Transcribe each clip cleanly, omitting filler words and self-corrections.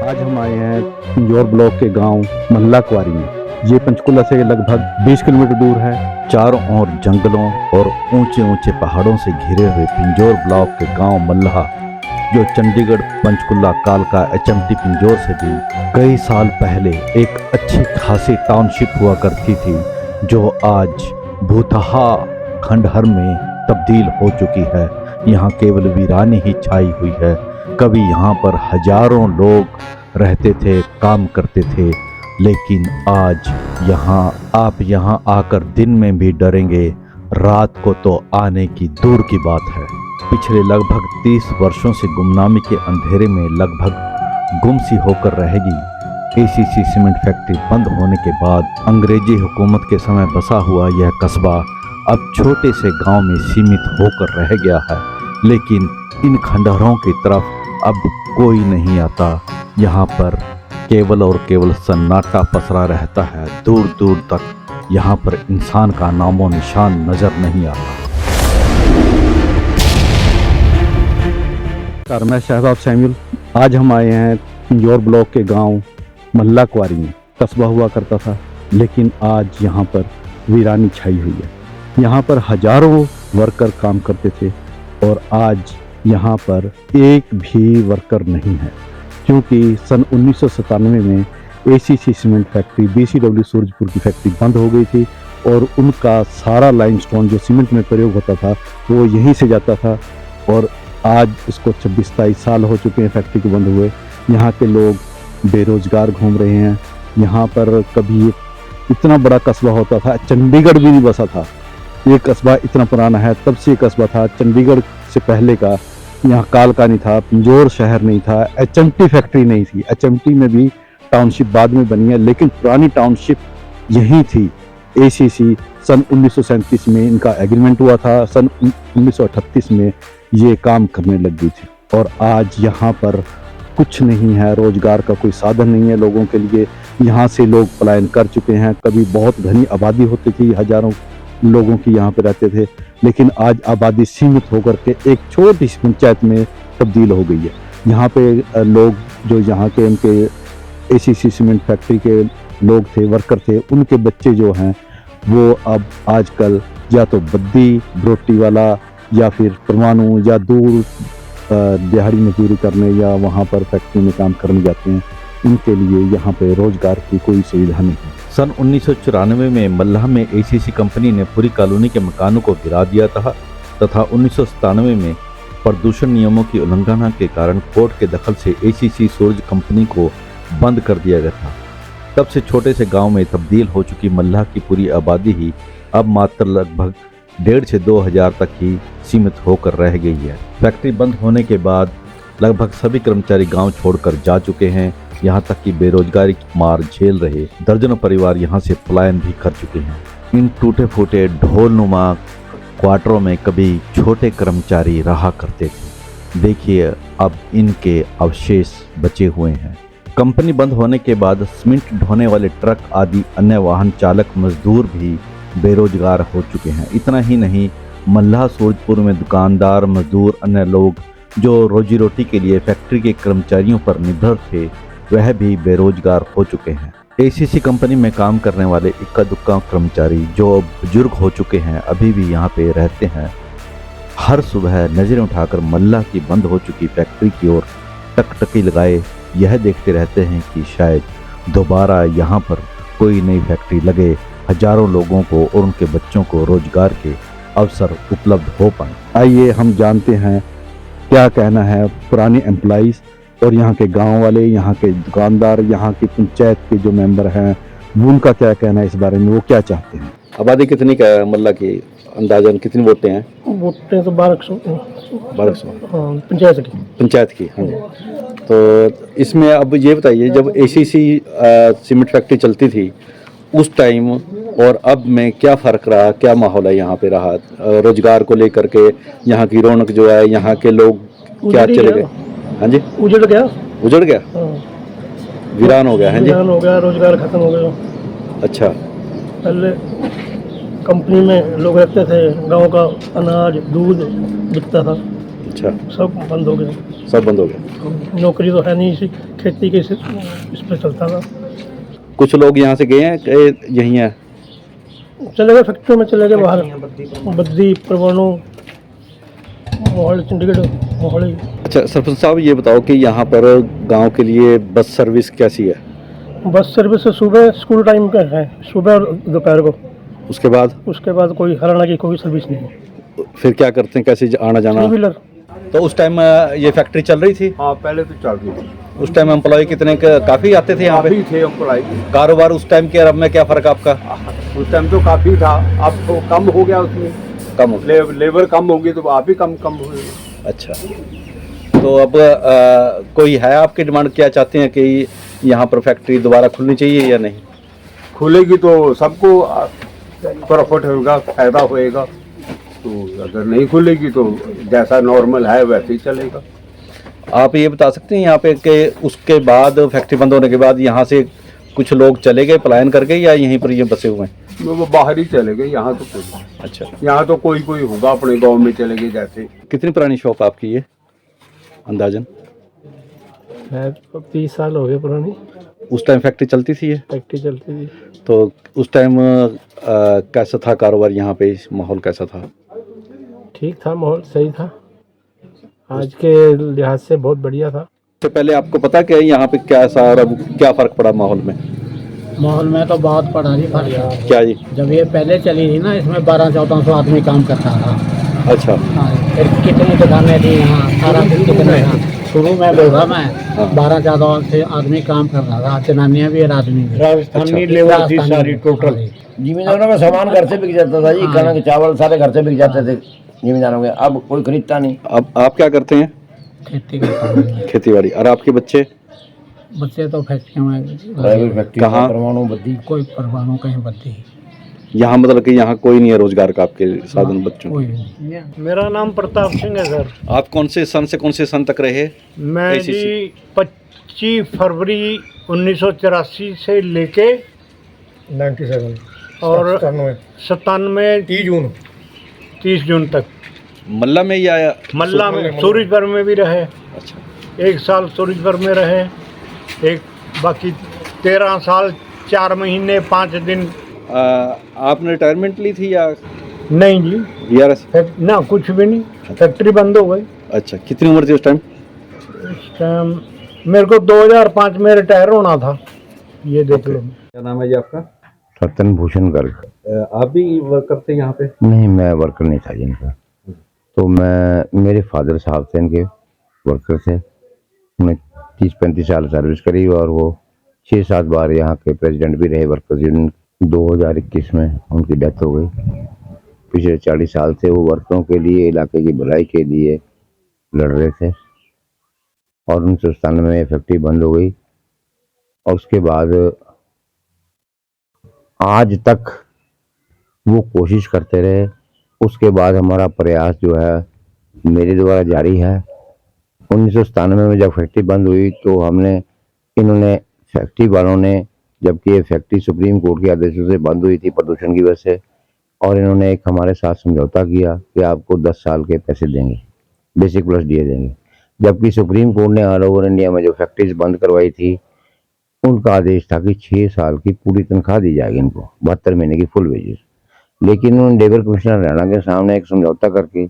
आज हम आए हैं पिंजौर ब्लॉक के गांव मल्ला कुआरी में। ये पंचकुला से लगभग 20 किलोमीटर दूर है। चारों ओर जंगलों और ऊंचे ऊंचे पहाड़ों से घिरे हुए पिंजौर ब्लॉक के गांव मल्ला, जो चंडीगढ़ पंचकुला कालका एचएमटी पिंजौर से भी कई साल पहले एक अच्छी खासी टाउनशिप हुआ करती थी, जो आज भूतहा खंडहर में तब्दील हो चुकी है। यहाँ केवल वीरानी ही छाई हुई है। कभी यहाँ पर हजारों लोग रहते थे, काम करते थे, लेकिन आज आप यहाँ आकर दिन में भी डरेंगे, रात को तो आने की दूर की बात है। पिछले लगभग 30 वर्षों से गुमनामी के अंधेरे में लगभग गुमसी होकर रहेगी। एसीसी सीमेंट फैक्ट्री बंद होने के बाद अंग्रेजी हुकूमत के समय बसा हुआ यह कस्बा अब छोटे से गांव में सीमित होकर रह गया है, लेकिन इन खंडहरों की तरफ अब कोई नहीं आता। यहाँ पर केवल और केवल सन्नाटा पसरा रहता है। दूर दूर तक यहाँ पर इंसान का नामो निशान नजर नहीं आता। मैं शहजाद सैमुअल। आज हम आए हैं पिंजौर ब्लॉक के गांव मल्ला कुआरी में। कस्बा हुआ करता था, लेकिन आज यहाँ पर वीरानी छाई हुई है। यहाँ पर हजारों वर्कर काम करते थे और आज यहाँ पर एक भी वर्कर नहीं है, क्योंकि सन 1997 में ACC cement factory BCW Surajpur की फैक्ट्री बंद हो गई थी और उनका सारा लाइमस्टोन जो सीमेंट में प्रयोग होता था वो यहीं से जाता था। और आज इसको 26-27 साल हो चुके हैं फैक्ट्री को बंद हुए। यहाँ के लोग बेरोजगार घूम रहे हैं। यहाँ पर कभी इतना बड़ा कस्बा होता था, चंडीगढ़ भी नहीं बसा था। ये कस्बा इतना पुराना है, तब से ये कस्बा था। चंडीगढ़ से पहले का यहाँ कालका नहीं था, पिंजौर शहर नहीं था, एचएमटी फैक्ट्री नहीं थी। एचएमटी में भी टाउनशिप बाद में बनी है, लेकिन पुरानी टाउनशिप यही थी। एसीसी सन 1937 में इनका एग्रीमेंट हुआ था। सन 1938 में ये काम करने लग गई थी और आज यहाँ पर कुछ नहीं है, रोजगार का कोई साधन नहीं है लोगों के लिए। यहाँ से लोग पलायन कर चुके हैं। कभी बहुत घनी आबादी होती थी, हजारों लोगों की यहाँ पे रहते थे, लेकिन आज आबादी सीमित होकर के एक छोटी सी पंचायत में तब्दील हो गई है। यहाँ पे लोग जो यहाँ के उनके एसीसी सीमेंट फैक्ट्री के लोग थे, वर्कर थे, उनके बच्चे जो हैं वो अब आजकल या तो बद्दी रोटी वाला या फिर परमाणु या दूर दिहाड़ी मजदूरी करने या वहाँ पर फैक्ट्री में काम करने जाते हैं। उनके लिए यहाँ पे रोजगार की कोई सुविधा नहीं है। सन 1994 में मल्लाह में एसीसी कंपनी ने पूरी कॉलोनी के मकानों को गिरा दिया था तथा 1997 में प्रदूषण नियमों की उल्लंघना के कारण कोर्ट के दखल से एसीसी सूरज कंपनी को बंद कर दिया गया था। तब से छोटे से गांव में तब्दील हो चुकी मल्लाह की पूरी आबादी ही अब मात्र लगभग 1,500 से 2,000 तक ही सीमित होकर रह गई है। फैक्ट्री बंद होने के बाद लगभग सभी कर्मचारी गाँव छोड़कर जा चुके हैं। यहाँ तक कि बेरोजगारी की मार झेल रहे दर्जनों परिवार यहाँ से पलायन भी कर चुके हैं। इन टूटे फूटे ढोलनुमा क्वार्टरों में कभी छोटे कर्मचारी रहा करते थे। देखिए अब इनके अवशेष बचे हुए हैं। कंपनी बंद होने के बाद सीमेंट ढोने वाले ट्रक आदि अन्य वाहन चालक मजदूर भी बेरोजगार हो चुके हैं। इतना ही नहीं, मल्लाह सूरजपुर में दुकानदार, मजदूर, अन्य लोग जो रोजी रोटी के लिए फैक्ट्री के कर्मचारियों पर निर्भर थे, वह भी बेरोजगार हो चुके हैं। एसीसी कंपनी में काम करने वाले इक्का दुक्का कर्मचारी जो बुजुर्ग हो चुके हैं अभी भी यहाँ पे रहते हैं। हर सुबह नजरें उठाकर मल्लाह की बंद हो चुकी फैक्ट्री की ओर टकटकी लगाए यह देखते रहते हैं कि शायद दोबारा यहाँ पर कोई नई फैक्ट्री लगे, हजारों लोगों को और उनके बच्चों को रोजगार के अवसर उपलब्ध हो पाए। आइए हम जानते हैं क्या कहना है पुराने एम्प्लॉइज और यहाँ के गांव वाले, यहाँ के दुकानदार, यहाँ की पंचायत के जो मेंबर हैं, उनका क्या कहना है इस बारे में, वो क्या चाहते हैं। आबादी कितनी का है मल्ला की, अंदाजन कितनी वोटें हैं? वोटें तो 1200 पंचायत की। हाँ जी। तो इसमें अब ये बताइए, जब एसीसी सीमेंट फैक्ट्री चलती थी उस टाइम और अब में क्या फ़र्क रहा, क्या माहौल है यहाँ पे रहा रोजगार को लेकर के? यहाँ की रौनक जो है, यहाँ के लोग क्या चले गए? हाँ जी, उजड़ गया। वीरान हो गया है जी, वीरान हो गया, रोजगार खत्म हो गया। अच्छा। पहले कंपनी में लोग रहते थे, गांव का अनाज दूध बिकता था। अच्छा, सब बंद हो गए। सब बंद हो गए। नौकरी तो है नहीं, इसी खेती के इस पे चलता था। कुछ लोग यहाँ से गए हैं कि यहीं हैं? चले गए फैक्ट्री में, चले गए बाहर, बद्दी, परवाणू, मोहाली, चंडीगढ़, मोहाली। अच्छा सरपंच साहब, ये बताओ कि यहाँ पर गांव के लिए बस सर्विस कैसी है? बस सर्विस सुबह स्कूल टाइम का है, सुबह और दोपहर को। उसके बाद कोई हरियाणा की कोई सर्विस नहीं। फिर क्या करते हैं, कैसे आना जाना? Three wheeler. तो उस टाइम ये फैक्ट्री चल रही थी? हाँ, पहले तो चल रही थी। उस टाइम एम्प्लॉय कितने काफ़ी आते थे यहाँ पे? काफी थे एम्प्लॉय। कारोबार उस टाइम के और अब में क्या फ़र्क आपका? उस टाइम तो काफी था, अब तो कम हो गया उसमें। कम हो गया। लेबर कम होगी तो आप भी कम हो गई। अच्छा, तो अब कोई है आपकी डिमांड, क्या चाहते हैं कि यहाँ पर फैक्ट्री दोबारा खुलनी चाहिए या नहीं? खुलेगी तो सबको प्रॉफिट होगा, फायदा होएगा। तो अगर नहीं खुलेगी तो जैसा नॉर्मल है वैसे ही चलेगा। आप ये बता सकते हैं यहाँ पे कि उसके बाद फैक्ट्री बंद होने के बाद यहाँ से कुछ लोग चले गए, पलायन कर गए, या यहीं पर ये बसे हुए हैं? वो बाहर ही चले गए, यहाँ तो कोई। अच्छा, यहाँ तो कोई होगा, अपने गांव में चले गए जैसे। कितनी पुरानी शॉप आपकी ये अंदाजन? है 30 साल हो गए पुरानी। उस टाइम फैक्ट्री चलती थी ये? फैक्ट्री चलती थी। तो उस टाइम कैसा था कारोबार यहाँ पे, माहौल कैसा था? ठीक था, माहौल सही था, आज के लिहाज से बहुत बढ़िया था। तो पहले आपको पता क्या है यहाँ पे कैसा और अब क्या फ़र्क पड़ा माहौल में? माहौल में तो बहुत पड़ा जी फर्क। क्या जी? जब ये पहले चली थी ना, इसमें 1200-1400 आदमी काम करता था। अच्छा, फिर कितनी दुकानें थी यहाँ, सारा कुछ कितने था। शुरू में बोला मैं हाँ। 12-14 से आदमी काम कर रहा था, जनानियाँ भी और आदमी भी। राजस्थानी लेबर थी सारी टोटल। जिम्मेदारों का सामान घर से बिक जाता था जी, कनक चावल सारे घर से बिक जाते थे जिम्मेदारों के। अब कोई खरीदता नहीं। अब आप क्या करते हैं? खेती करता था। खेती बाड़ी। और आपके बच्चे? बच्चे तो फैक्ट्रियों में प्राइवेट फैक्ट्री कहाँ? परमाणु बद्दी। कोई परवानों कहीं बद्दी, यहाँ मतलब कि यहाँ कोई नहीं है रोजगार का आपके साधन बच्चों? कोई नहीं। मेरा नाम प्रताप सिंह है सर। आप कौन से सन से कौन से सन तक रहे? मैं ACC? जी 25 फरवरी 1984 से लेके 97 और 97 30 जून तक मल्ला में ही आया? मल्ला में, सूरजपुर में भी रहे। अच्छा, 1 साल सूरजपुर में रहे, एक बाकी 13 साल 4 महीने 5 दिन। आपने रिटायरमेंट ली थी या नहीं जी, VRS? ना कुछ भी नहीं, फैक्ट्री बंद हो गई। अच्छा, कितनी उम्र थी उस टाइम? इस टाइम मेरे को 2005 में रिटायर होना था, ये देख लो। क्या नाम है जी आपका? सत्यन भूषण गर्ग। आप भी वर्कर थे यहाँ पे? नहीं, मैं वर्कर नहीं था जिनका। तो मेरे फादर साहब थे, इनके वर्कर थे। उन्हें 30-35 साल सर्विस करी और वो 6-7 बार यहाँ के प्रेसिडेंट भी रहे वर्कर्स यूनियन। 2021 में उनकी डेथ हो गई। पिछले 40 साल से वो वर्करों के लिए, इलाके की भलाई के लिए लड़ रहे थे और 1997 में फैक्ट्री बंद हो गई। और उसके बाद आज तक वो कोशिश करते रहे। उसके बाद हमारा प्रयास जो है मेरे द्वारा जारी है। 1997 में जब फैक्ट्री बंद हुई तो इन्होंने फैक्ट्री वालों ने, जबकि ये फैक्ट्री सुप्रीम कोर्ट के आदेशों से बंद हुई थी प्रदूषण की वजह से, और इन्होंने एक हमारे साथ समझौता किया कि आपको 10 साल के पैसे देंगे, बेसिक प्लस डीए देंगे। जबकि सुप्रीम कोर्ट ने ऑल ओवर इंडिया में जो फैक्ट्रीज बंद करवाई थी, उनका आदेश था कि 6 साल की पूरी तनख्वाह दी जाएगी इनको, 72 महीने की फुल वेजेस। लेकिन उन्होंने लेबर कमिश्नर हरियाणा के सामने एक समझौता करके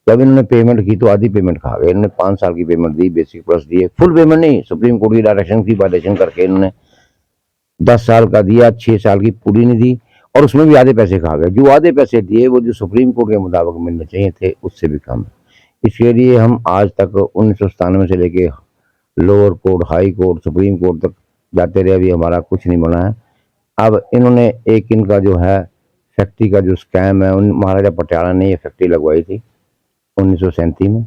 जब इन्होंने पेमेंट की तो आधी पेमेंट खा गए। इन्होंने 5 साल की पेमेंट दी, बेसिक प्लस दिए, फुल पेमेंट नहीं, सुप्रीम कोर्ट की डायरेक्शन की वायलेशन करके इन्होंने 10 साल का दिया, 6 साल की पूरी नहीं दी, और उसमें भी आधे पैसे खा गए। जो आधे पैसे दिए वो जो सुप्रीम कोर्ट के मुताबिक मिलने चाहिए थे उससे भी कम है। इसके लिए हम आज तक 1997 से लेके lower court, high court, supreme court तक जाते रहे, अभी हमारा कुछ नहीं बना है। अब इन्होंने एक इनका जो है फैक्ट्री का जो स्कैम है, महाराजा पटियाला ने ये फैक्ट्री लगवाई थी 1937 में।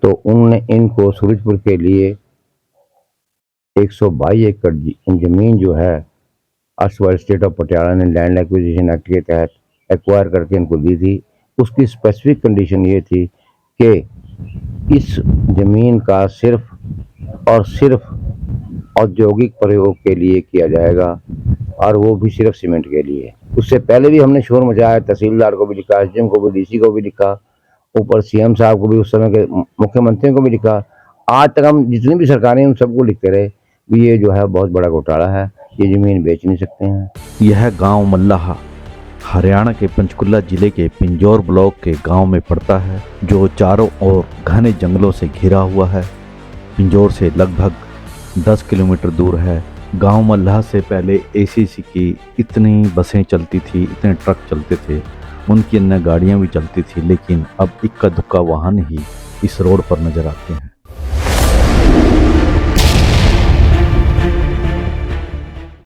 तो उन्होंने इनको सूरजपुर के लिए 122 एकड़ जमीन जो है अर्सवाइल स्टेट ऑफ पटियाला ने लैंड एक्विजिशन एक्ट के तहत एक्वायर करके इनको दी थी। उसकी स्पेसिफिक कंडीशन ये थी कि इस जमीन का सिर्फ और सिर्फ औद्योगिक प्रयोग के लिए किया जाएगा, और वो भी सिर्फ सीमेंट के लिए। उससे पहले भी हमने शोर मचाया, तहसीलदार को भी लिखा, एसडीएम को भी, डीसी को भी लिखा, ऊपर सीएम साहब को भी, उस समय के मुख्यमंत्री को भी लिखा। आज तक हम जितनी भी सरकारें हैं उन सबको लिखते रहे भी ये जो है बहुत बड़ा घोटाला है, ये ज़मीन बेच नहीं सकते हैं। यह गांव मल्लाहा हरियाणा के पंचकुला जिले के पिंजौर ब्लॉक के गांव में पड़ता है, जो चारों ओर घने जंगलों से घिरा हुआ है। पिंजौर से लगभग 10 किलोमीटर दूर है। गांव मल्लाहा से पहले एसीसी की इतनी बसें चलती थी, इतने ट्रक चलते थे, उनकी अन्य गाड़ियां भी चलती थी, लेकिन अब इक्का दुक्का वाहन ही इस रोड पर नजर आते हैं।